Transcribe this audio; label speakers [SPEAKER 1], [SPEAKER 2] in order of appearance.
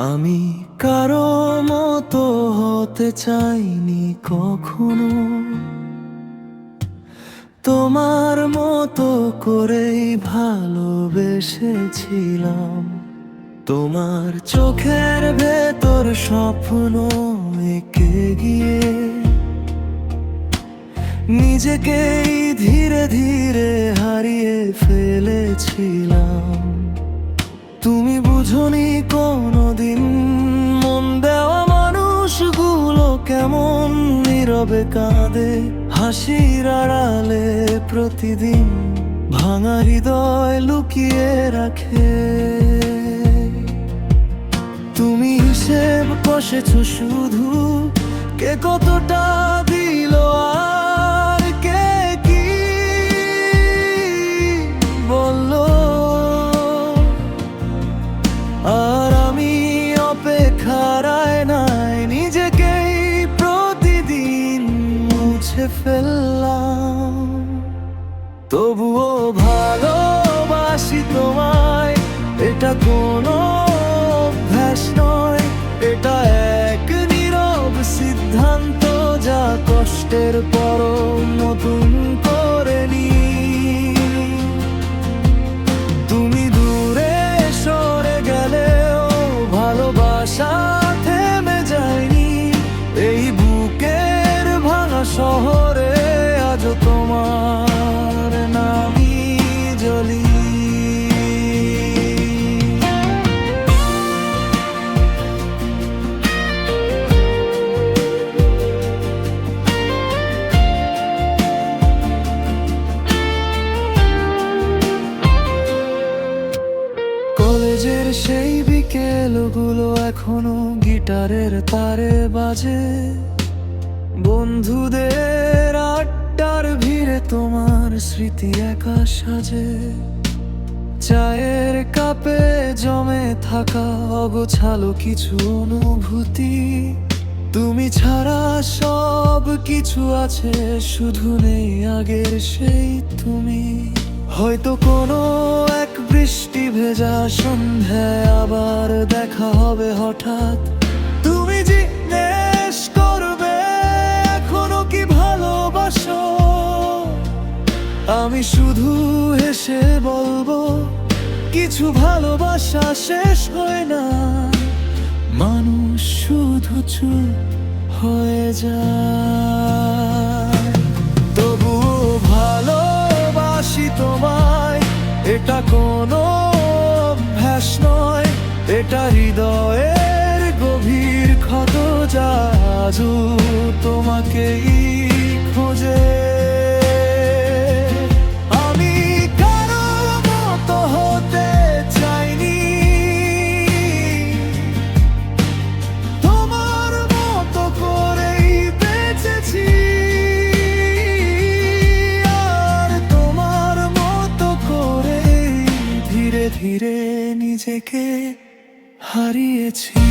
[SPEAKER 1] আমি কারো মতো হতে চাইনি কখনো, তোমার মতো করেই ভালোবেসেছিলাম। তোমার চোখের ভেতর স্বপ্ন এঁকে গিয়ে নিজেকেই ধীরে ধীরে হারিয়ে ফেলেছিলাম। তুমি বুঝোনি কোনোদিন মন দেওয়া মানুষগুলো কেমন নীরবে কাঁদে, হাসির আড়ালে প্রতিদিন ভাঙা হৃদয় লুকিয়ে রাখে। তুমি হিসেব কষেছো শুধু, কে কতটা দিল আর কে কি বললো, আর আমি অপেক্ষার আয়নায় নিজেকেই প্রতিদিন মুছে ফেললাম। তবুও ভালোবাসি তোমায়, এটা কোনো অভ্যাস নয়, এটা এক নীরব সিদ্ধান্ত যা কষ্টের পরও নতুন করে নি। তুমি দূরে সরে গেলেও ভালোবাসা থেমে যায়নি। এই বুকের ভাঙা শহরে আজও তোমার নামই জ্বলি। কলেজের সেই বিকেলগুলো এখনো গিটারের তারে বাজে, বন্ধুদের আড্ডার ভিড়ে তোমার স্মৃতি একা সাজে। চায়ের কাপে জমে থাকা অগোছালো কিছু অনুভূতি, তুমি ছাড়া সব কিছু আছে, শুধু নেই আগের সেই তুমি। হয়তো কোনো এক বৃষ্টি ভেজা সন্ধ্যায় আবার দেখা হবে হঠাৎ। তুমি জিজ্ঞেস করবে এখনো কি ভালোবাসো, আমি শুধু হেসে বলবো কিছু ভালোবাসা শেষ হয় না, মানুষ শুধু চুপ হয়ে যায়। তবুও ভালোবাসি তোমায়, এটা কোনো অভ্যাস নয়, এটা হৃদয়ের গভীর ক্ষত যা আজও তোমাকেই খোঁজে। আমি কারো মতো হতে চাইনি, তোমার মতো করেই বেঁচেছি, আর তোমার মতো করেই ধীরে ধীরে নিজেকে হারিয়েছি।